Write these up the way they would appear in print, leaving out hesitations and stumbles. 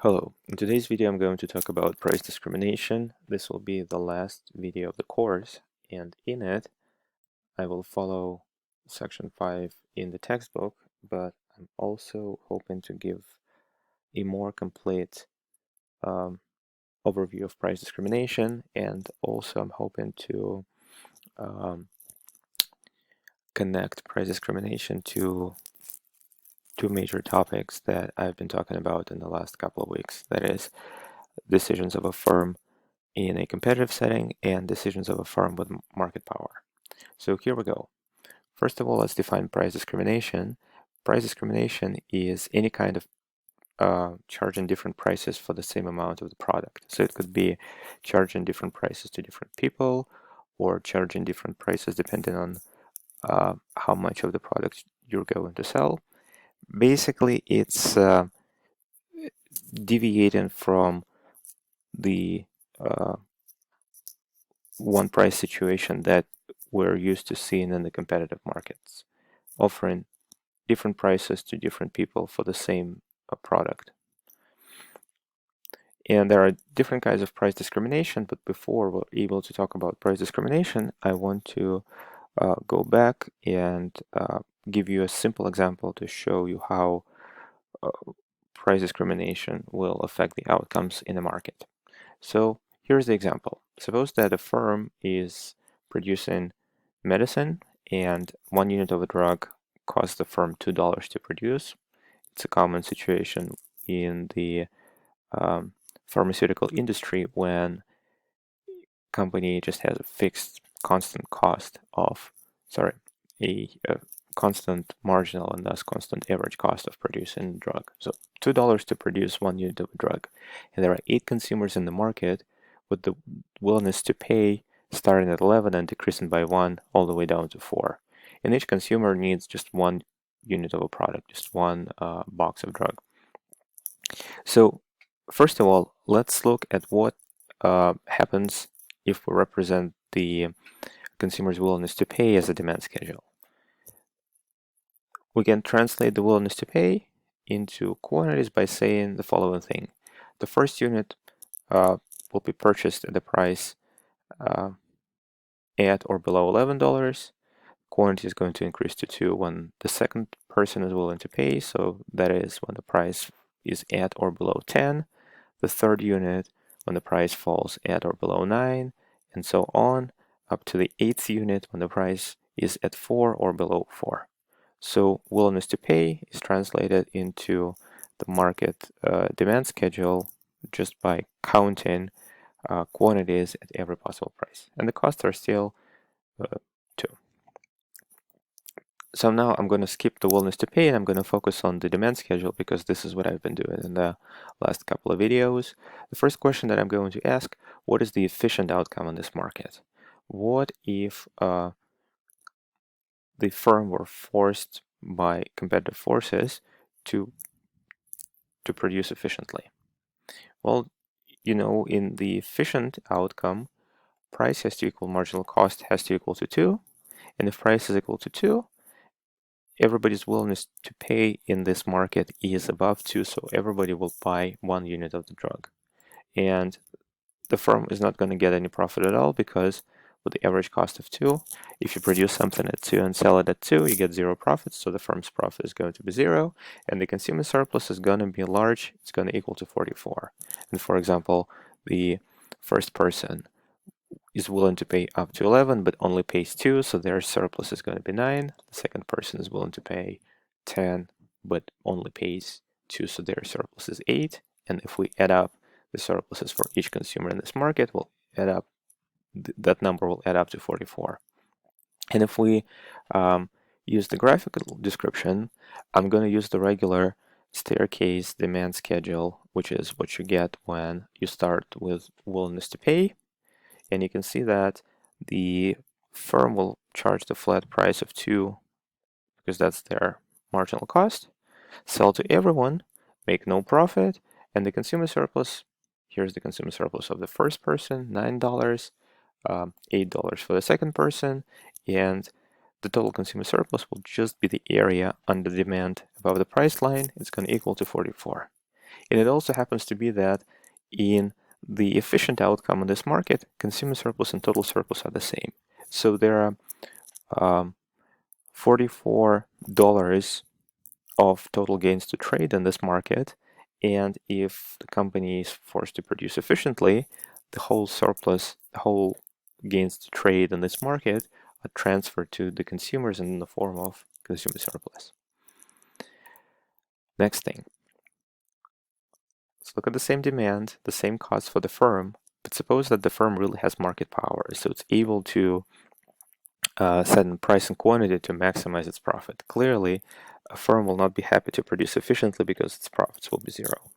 Hello, in today's video I'm going to talk about price discrimination. This will be the last video of the course, and in it I will follow section 5 in the textbook, but I'm also hoping to give a more complete overview of price discrimination, and also I'm hoping to um, connect price discrimination to two major topics that I've been talking about in the last couple of weeks. That is, decisions of a firm in a competitive setting and decisions of a firm with market power. So here we go. First of all, let's define price discrimination. Price discrimination is any kind of charging different prices for the same amount of the product. So it could be charging different prices to different people, or charging different prices depending on how much of the product you're going to sell. Basically, it's deviating from the one price situation that we're used to seeing in the competitive markets, offering different prices to different people for the same product. And there are different kinds of price discrimination, but before we're able to talk about price discrimination, I want to go back and give you a simple example to show you how price discrimination will affect the outcomes in the market. So here's the example. Suppose that a firm is producing medicine and 1 unit of a drug costs the firm $2 to produce. It's a common situation in the pharmaceutical industry when company just has a fixed constant cost of, a constant marginal and thus constant average cost of producing a drug. So $2 to produce 1 unit of a drug. And there are 8 consumers in the market with the willingness to pay starting at 11 and decreasing by 1 all the way down to 4. And each consumer needs just 1 unit of a product, just one box of drug. So first of all, let's look at what happens if we represent the consumer's willingness to pay as a demand schedule. We can translate the willingness to pay into quantities by saying the following thing. The first unit will be purchased at the price at or below $11. Quantity is going to increase to 2 when the second person is willing to pay, so that is when the price is at or below 10. The third unit when the price falls at or below 9, and so on, up to the 8th unit when the price is at 4 or below 4. So willingness to pay is translated into the market demand schedule just by counting quantities at every possible price. And the costs are still 2. So now I'm going to skip the willingness to pay and I'm going to focus on the demand schedule because this is what I've been doing in the last couple of videos. The first question that I'm going to ask, what is the efficient outcome on this market? What if the firm were forced by competitive forces to produce efficiently? Well, in the efficient outcome, price has to equal marginal cost has to equal to 2. And if price is equal to 2, everybody's willingness to pay in this market is above 2, so everybody will buy 1 unit of the drug. And the firm is not going to get any profit at all because with the average cost of 2, if you produce something at 2 and sell it at 2, you get 0 profits, so the firm's profit is going to be 0, and the consumer surplus is going to be large, it's going to equal to 44. And for example, the first person is willing to pay up to 11 but only pays 2, so their surplus is going to be 9. The second person is willing to pay 10 but only pays 2, so their surplus is 8. And if we add up the surpluses for each consumer in this market, we'll add up that number will add up to 44. And if we use the graphical description, I'm going to use the regular staircase demand schedule, which is what you get when you start with willingness to pay. And you can see that the firm will charge the flat price of 2 because that's their marginal cost, sell to everyone, make no profit, and the consumer surplus, here's the consumer surplus of the first person, $9, $8 for the second person, and the total consumer surplus will just be the area under demand above the price line. It's going to equal to 44. And it also happens to be that in the efficient outcome in this market, consumer surplus and total surplus are the same. So there are $44 of total gains to trade in this market, and if the company is forced to produce efficiently, the whole surplus, the whole gains to trade in this market are transferred to the consumers in the form of consumer surplus. Next thing, let's look at the same demand, the same cost for the firm, but suppose that the firm really has market power, so it's able to set in price and quantity to maximize its profit. Clearly, a firm will not be happy to produce efficiently because its profits will be zero.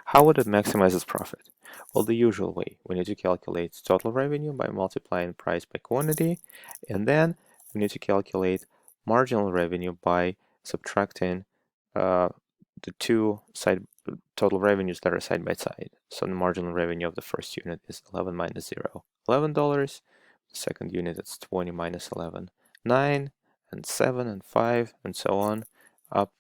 How would it maximize its profit? Well, the usual way. We need to calculate total revenue by multiplying price by quantity, and then we need to calculate marginal revenue by subtracting the two total revenues that are side by side. So the marginal revenue of the first unit is 11 minus 0, $11. The second unit is 20 minus 11, 9, and 7, and 5, and so on, up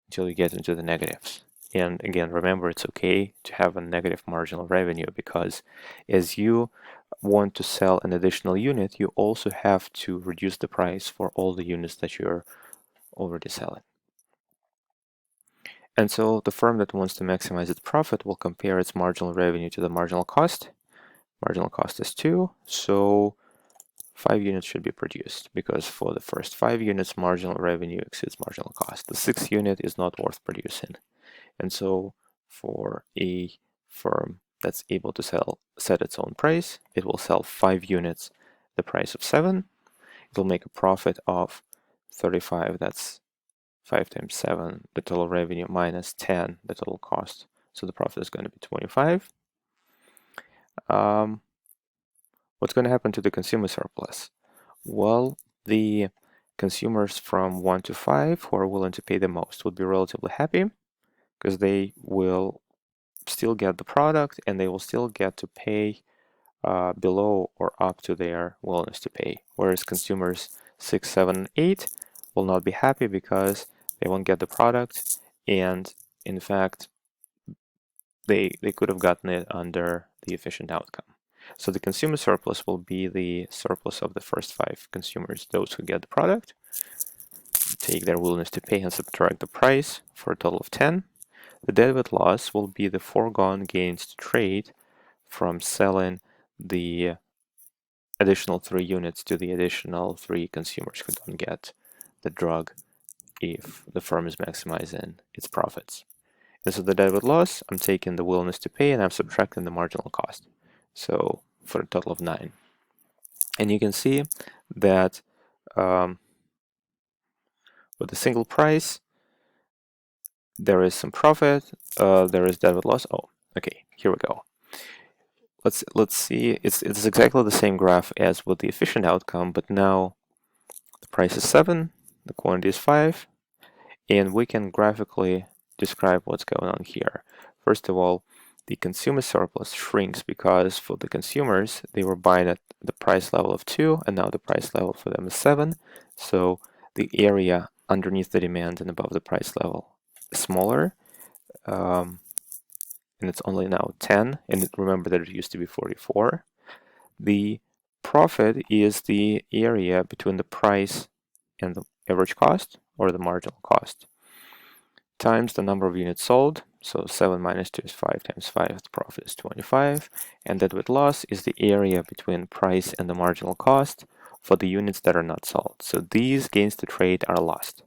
until you get into the negatives. And again, remember, it's okay to have a negative marginal revenue, because as you want to sell an additional unit, you also have to reduce the price for all the units that you're already selling. And so the firm that wants to maximize its profit will compare its marginal revenue to the marginal cost. Marginal cost is 2, so 5 units should be produced, because for the first 5 units, marginal revenue exceeds marginal cost. The 6th unit is not worth producing. And so for a firm that's able to set its own price, it will sell 5 units the price of 7. It will make a profit of 35. That's 5 times 7, the total revenue, minus 10, the total cost. So the profit is going to be 25. What's going to happen to the consumer surplus? Well, the consumers from 1 to 5 who are willing to pay the most would be relatively happy, because they will still get the product and they will still get to pay below or up to their willingness to pay. Whereas consumers 6, 7, 8 will not be happy because they won't get the product, and in fact, they could have gotten it under the efficient outcome. So the consumer surplus will be the surplus of the first 5 consumers, those who get the product, take their willingness to pay and subtract the price for a total of 10. The deadweight loss will be the foregone gains to trade from selling the additional 3 units to the additional 3 consumers who don't get the drug if the firm is maximizing its profits. And so the deadweight loss, I'm taking the willingness to pay and I'm subtracting the marginal cost. So for a total of 9. And you can see that with a single price, there is some profit, there is deadweight loss. Oh, okay, here we go. Let's see, it's exactly the same graph as with the efficient outcome, but now the price is 7, the quantity is 5, and we can graphically describe what's going on here. First of all, the consumer surplus shrinks because for the consumers, they were buying at the price level of 2, and now the price level for them is 7. So the area underneath the demand and above the price level is smaller, and it's only now 10. And remember that it used to be 44. The profit is the area between the price and the average cost, or the marginal cost, times the number of units sold. So 7 minus 2 is 5 times 5, the profit is 25. And deadweight loss is the area between price and the marginal cost for the units that are not sold. So these gains to trade are lost.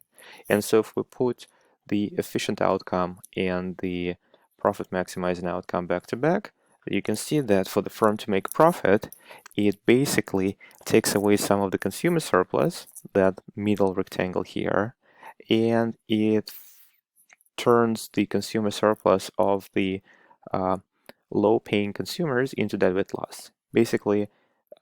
And so if we put the efficient outcome and the profit maximizing outcome back to back, you can see that for the firm to make profit, it basically takes away some of the consumer surplus, that middle rectangle here, and it turns the consumer surplus of the low-paying consumers into deadweight loss. Basically,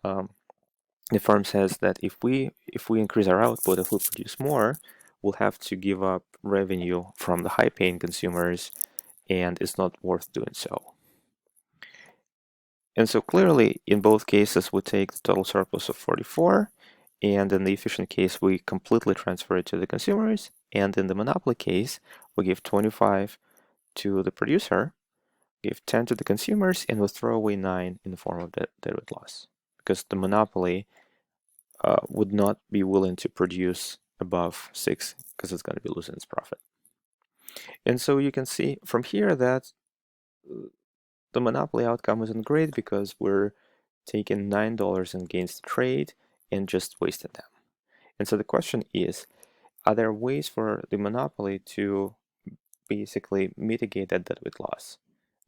the firm says that if we increase our output, if we produce more, we'll have to give up revenue from the high-paying consumers, and it's not worth doing so. And so clearly, in both cases, we take the total surplus of 44, and in the efficient case, we completely transfer it to the consumers, and in the monopoly case, we give 25 to the producer, give 10 to the consumers, and we'll throw away 9 in the form of deadweight loss, because the monopoly would not be willing to produce above 6 because it's going to be losing its profit. And so you can see from here that the monopoly outcome isn't great because we're taking $9 in gains to trade and just wasting them. And so the question is, are there ways for the monopoly to basically mitigate that deadweight loss?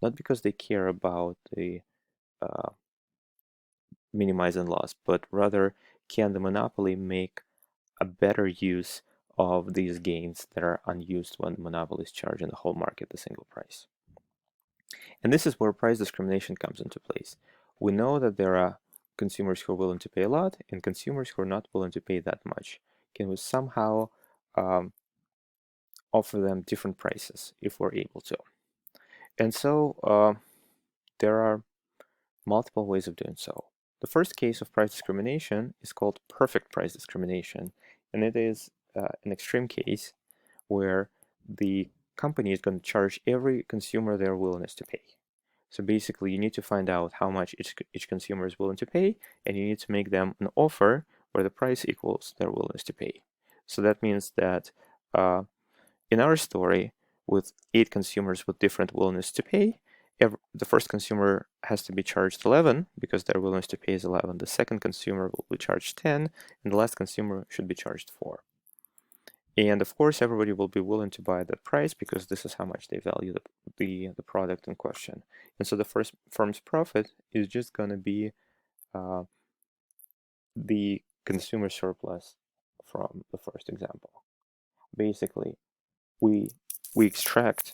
Not because they care about the minimizing loss, but rather can the monopoly make a better use of these gains that are unused when monopolies charge in the whole market the single price? And this is where price discrimination comes into place. We know that there are consumers who are willing to pay a lot and consumers who are not willing to pay that much. Can we somehow offer them different prices if we're able to? And so there are multiple ways of doing so. The first case of price discrimination is called perfect price discrimination, and it is an extreme case where the company is going to charge every consumer their willingness to pay. So basically, you need to find out how much each consumer is willing to pay, and you need to make them an offer where the price equals their willingness to pay. So that means that in our story, with 8 consumers with different willingness to pay, the first consumer has to be charged 11 because their willingness to pay is 11. The second consumer will be charged 10, and the last consumer should be charged 4. And of course, everybody will be willing to buy that price because this is how much they value the product in question. And so the first firm's profit is just going to be the consumer surplus from the first example. Basically, we extract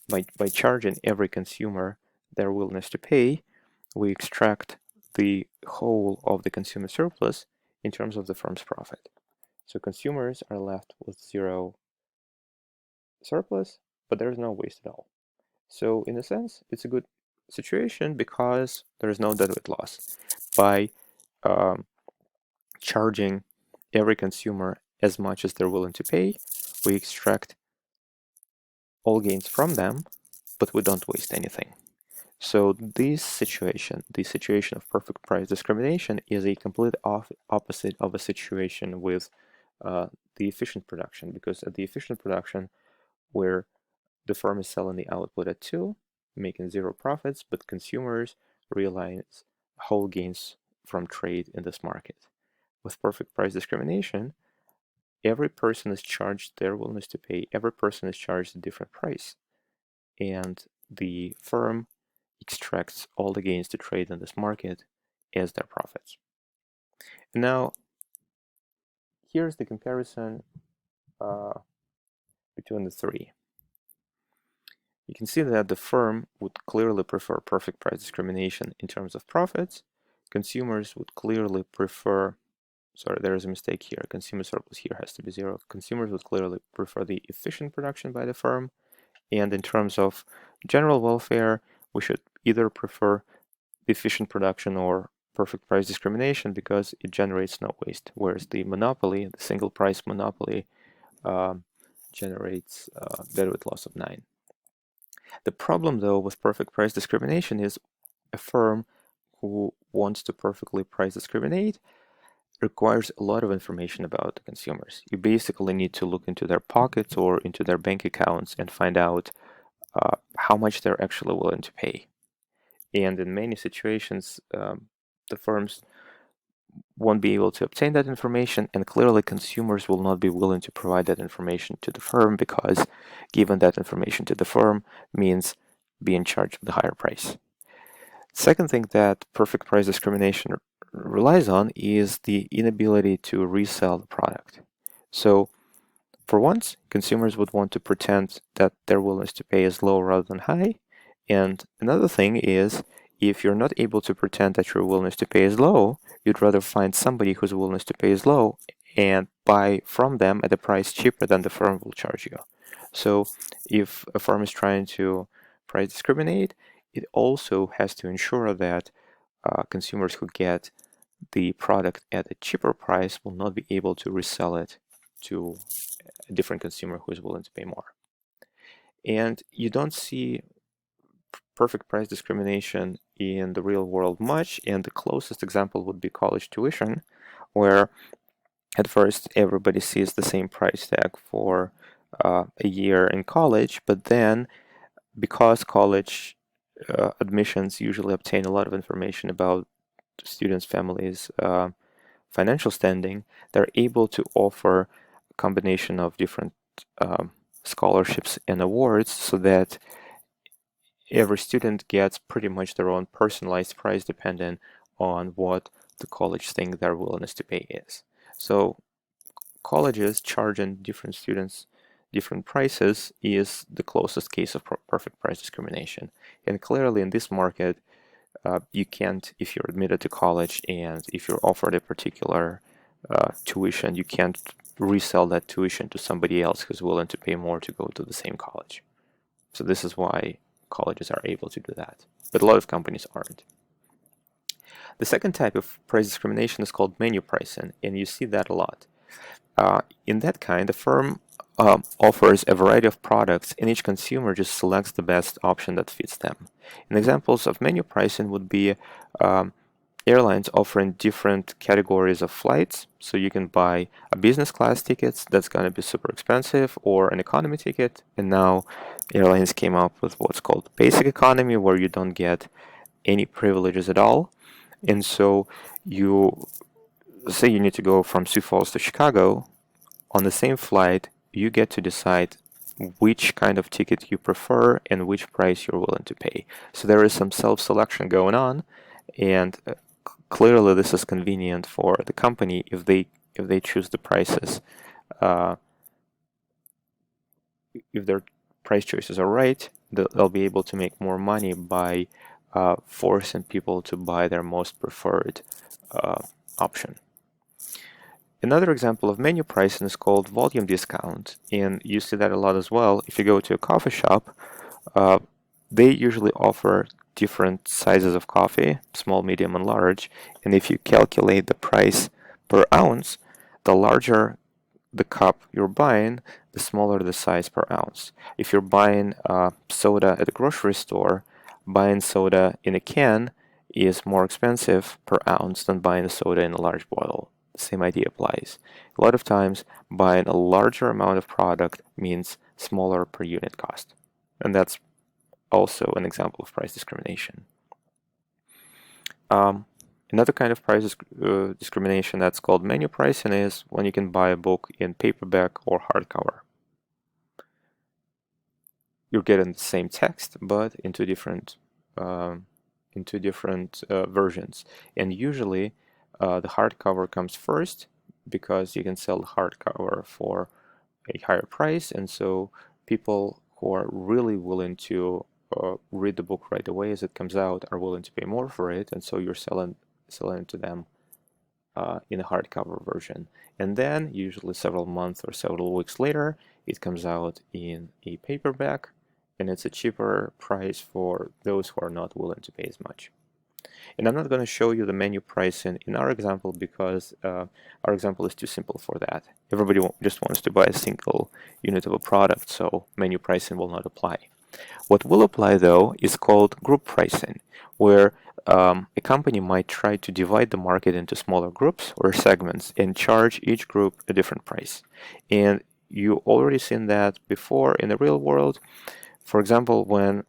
by charging every consumer their willingness to pay, we extract the whole of the consumer surplus in terms of the firm's profit. So consumers are left with 0 surplus, but there's no waste at all. So in a sense, it's a good situation because there is no deadweight loss. By charging every consumer as much as they're willing to pay, we extract all gains from them, but we don't waste anything. So the situation of perfect price discrimination is a complete opposite of a situation with the efficient production, because at the efficient production, where the firm is selling the output at 2, making 0 profits, but consumers realize whole gains from trade in this market. With perfect price discrimination, every person is charged their willingness to pay, every person is charged a different price, and the firm extracts all the gains to trade in this market as their profits. Now, here's the comparison between the 3. You can see that the firm would clearly prefer perfect price discrimination in terms of profits. Consumers would clearly prefer, sorry, there is a mistake here. Consumer surplus here has to be 0. Consumers would clearly prefer the efficient production by the firm. And in terms of general welfare, we should either prefer efficient production or perfect price discrimination because it generates no waste, whereas the monopoly, the single price monopoly, generates deadweight loss of 9. The problem, though, with perfect price discrimination is a firm who wants to perfectly price discriminate requires a lot of information about the consumers. You basically need to look into their pockets or into their bank accounts and find out how much they're actually willing to pay. And in many situations, the firms won't be able to obtain that information, and clearly consumers will not be willing to provide that information to the firm because giving that information to the firm means being charged with a higher price. Second thing that perfect price discrimination relies on is the inability to resell the product. So for once, consumers would want to pretend that their willingness to pay is low rather than high. And another thing is, if you're not able to pretend that your willingness to pay is low, you'd rather find somebody whose willingness to pay is low and buy from them at a price cheaper than the firm will charge you. So if a firm is trying to price discriminate, it also has to ensure that consumers who get the product at a cheaper price will not be able to resell it to a different consumer who is willing to pay more. And you don't see perfect price discrimination in the real world much, and the closest example would be college tuition, where at first everybody sees the same price tag for a year in college, but then because college admissions usually obtain a lot of information about students' families' financial standing, they're able to offer a combination of different scholarships and awards so that every student gets pretty much their own personalized price depending on what the college think their willingness to pay is. So colleges charging different students different prices is the closest case of perfect price discrimination. And clearly in this market, you can't, if you're admitted to college and if you're offered a particular tuition, you can't resell that tuition to somebody else who's willing to pay more to go to the same college. So this is why colleges are able to do that, but a lot of companies aren't. The second type of price discrimination is called menu pricing, and you see that a lot. In that kind, the firm offers a variety of products, and each consumer just selects the best option that fits them. And examples of menu pricing would be airlines offering different categories of flights. So you can buy a business class ticket that's going to be super expensive, or an economy ticket. And now airlines came up with what's called basic economy, where you don't get any privileges at all. And so you say you need to go from Sioux Falls to Chicago. On the same flight, you get to decide which kind of ticket you prefer and which price you're willing to pay. So there is some self-selection going on, and clearly this is convenient for the company if they choose the prices. If their price choices are right, they'll be able to make more money by forcing people to buy their most preferred option. Another example of menu pricing is called volume discount, and you see that a lot as well. If you go to a coffee shop, they usually offer different sizes of coffee, small, medium, and large, and if you calculate the price per ounce, the larger the cup you're buying, the smaller the size per ounce. If you're buying soda at a grocery store, buying soda in a can is more expensive per ounce than buying a soda in a large bottle. The same idea applies. A lot of times, buying a larger amount of product means smaller per unit cost. And that's also an example of price discrimination. Another kind of price discrimination that's called menu pricing is when you can buy a book in paperback or hardcover. You're getting the same text, but into different versions. And usually, the hardcover comes first because you can sell the hardcover for a higher price, and so people who are really willing to read the book right away as it comes out are willing to pay more for it, and so you're selling to them in a hardcover version. And then, usually several months or several weeks later, it comes out in a paperback, and it's a cheaper price for those who are not willing to pay as much. And I'm not going to show you the menu pricing in our example because our example is too simple for that. Everybody just wants to buy a single unit of a product, so menu pricing will not apply. What will apply, though, is called group pricing, where a company might try to divide the market into smaller groups or segments and charge each group a different price. And you already seen that before in the real world. For example, when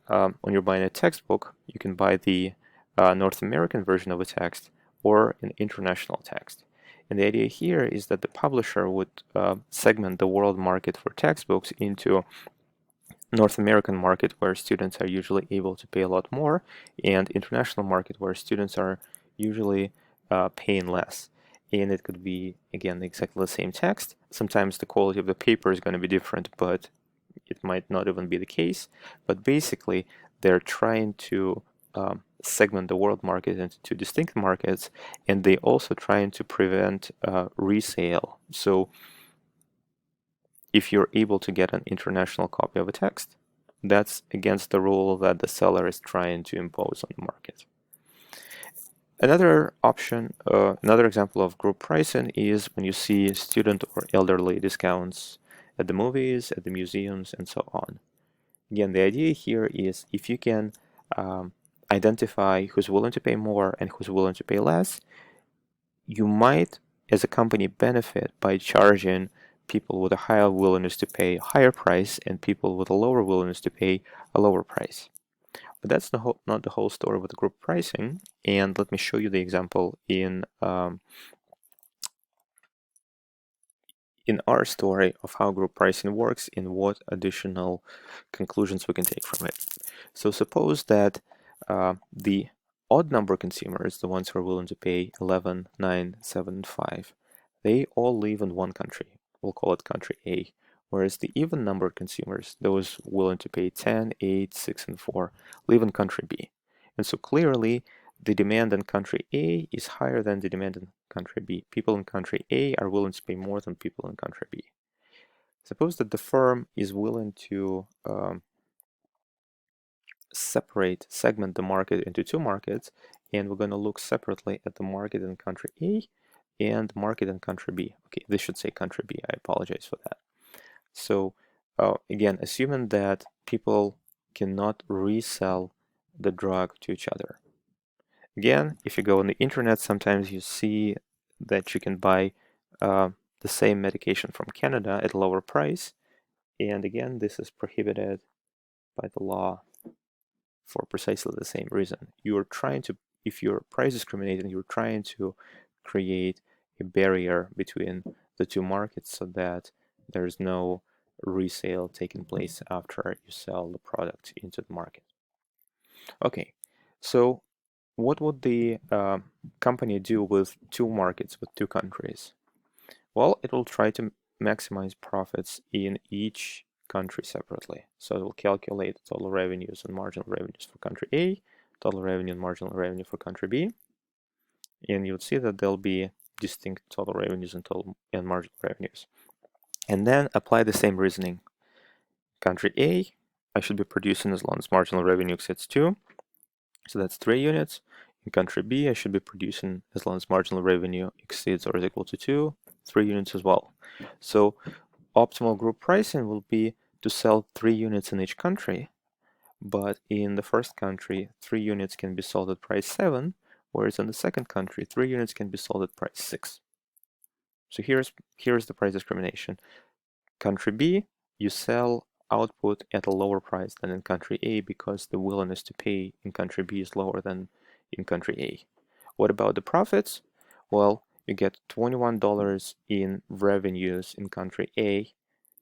you're buying a textbook, you can buy the North American version of a text or an international text. And the idea here is that the publisher would segment the world market for textbooks into North American market, where students are usually able to pay a lot more, and international market, where students are usually paying less. And it could be, again, exactly the same text. Sometimes the quality of the paper is going to be different, but it might not even be the case. But basically, they're trying to segment the world market into two distinct markets, and they also trying to prevent resale. So if you're able to get an international copy of a text, that's against the rule that the seller is trying to impose on the market. Another option, another example of group pricing is when you see student or elderly discounts at the movies, at the museums, and so on. Again, the idea here is if you can identify who's willing to pay more and who's willing to pay less, you might, as a company, benefit by charging people with a higher willingness to pay a higher price and people with a lower willingness to pay a lower price. But that's not the whole story with group pricing. And let me show you the example in our story of how group pricing works and what additional conclusions we can take from it. So suppose that the odd number consumers, the ones who are willing to pay 11, 9, 7, 5, they all live in one country. We'll call it country A. Whereas the even number consumers, those willing to pay 10, 8, 6, and 4, live in country B. And so clearly, the demand in country A is higher than the demand in country B. People in country A are willing to pay more than people in country B. Suppose that the firm is willing to segment the market into two markets, and we're going to look separately at the market in country A and market in country B. Okay, this should say country B. I apologize for that. So again, assuming that people cannot resell the drug to each other. Again, if you go on the internet, sometimes you see that you can buy the same medication from Canada at a lower price. And again, this is prohibited by the law for precisely the same reason. You're trying to, if you're price discriminating, you're trying to create a barrier between the two markets so that there's no resale taking place after you sell the product into the market. Okay, so what would the company do with two markets, with two countries? Well, it will try to maximize profits in each country separately. So it will calculate total revenues and marginal revenues for country A, total revenue and marginal revenue for country B. And you would see that there'll be distinct total revenues and total and marginal revenues. And then apply the same reasoning. Country A, I should be producing as long as marginal revenue exceeds 2. So that's 3 units. In country B, I should be producing as long as marginal revenue exceeds or is equal to 2, 3 units as well. So optimal group pricing will be to sell 3 units in each country, but in the first country, 3 units can be sold at price 7, whereas in the second country, 3 units can be sold at price 6. So here's the price discrimination. Country B, you sell output at a lower price than in country A because the willingness to pay in country B is lower than in country A. What about the profits? Well, you get $21 in revenues in country A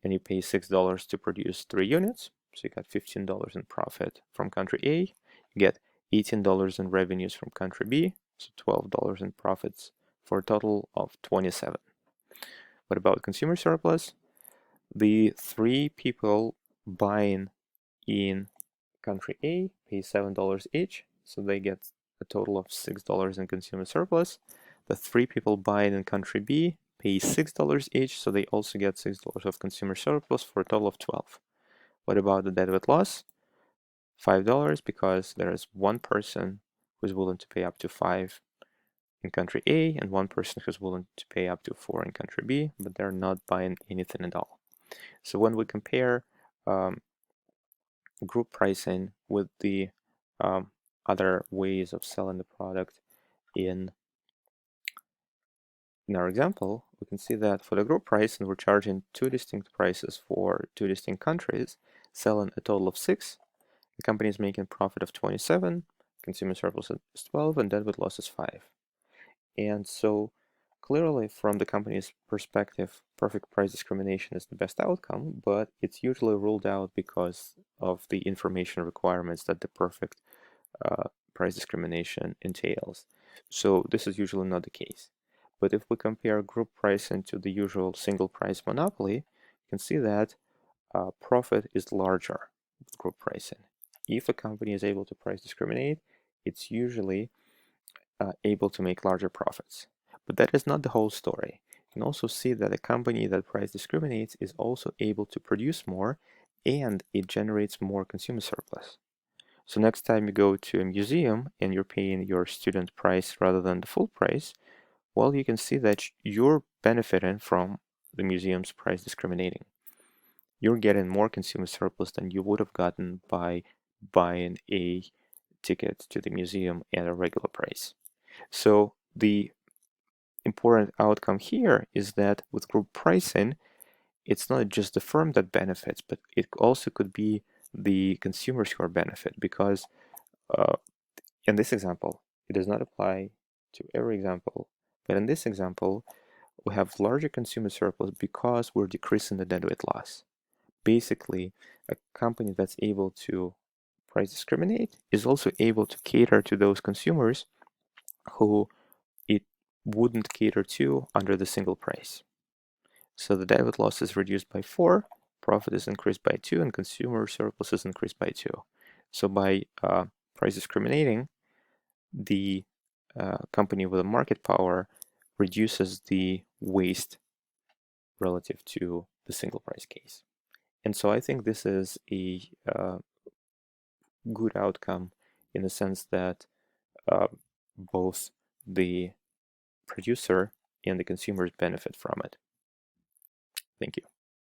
and you pay $6 to produce 3 units. So you got $15 in profit from country A. You get $18 in revenues from country B, so $12 in profits for a total of 27. What about consumer surplus? The 3 people buying in country A pay $7 each, so they get a total of $6 in consumer surplus. The 3 people buying in country B pay $6 each, so they also get $6 of consumer surplus for a total of 12. What about the deadweight loss? $5 because there is one person who's willing to pay up to 5 in country A and one person who's willing to pay up to 4 in country B, but they're not buying anything at all. So when we compare group pricing with the other ways of selling the product in our example, we can see that for the group price, and we're charging 2 distinct prices for 2 distinct countries, selling a total of 6. The company is making a profit of 27, consumer surplus is 12, and deadweight loss is 5. And so clearly, from the company's perspective, perfect price discrimination is the best outcome, but it's usually ruled out because of the information requirements that the perfect price discrimination entails. So this is usually not the case. But if we compare group pricing to the usual single price monopoly, you can see that profit is larger with group pricing. If a company is able to price discriminate, it's usually able to make larger profits. But that is not the whole story. You can also see that a company that price discriminates is also able to produce more and it generates more consumer surplus. So next time you go to a museum and you're paying your student price rather than the full price, well, you can see that you're benefiting from the museum's price discriminating. You're getting more consumer surplus than you would have gotten by buying a ticket to the museum at a regular price. So the important outcome here is that with group pricing, it's not just the firm that benefits, but it also could be the consumers who are benefit, because in this example, it does not apply to every example, but in this example, we have larger consumer surplus because we're decreasing the deadweight loss. Basically, a company that's able to price discriminate is also able to cater to those consumers who it wouldn't cater to under the single price. So the deadweight loss is reduced by 4, profit is increased by 2, and consumer surplus is increased by 2. So by price discriminating, the company with a market power reduces the waste relative to the single price case. And so I think this is a good outcome in the sense that both the producer and the consumers benefit from it. Thank you.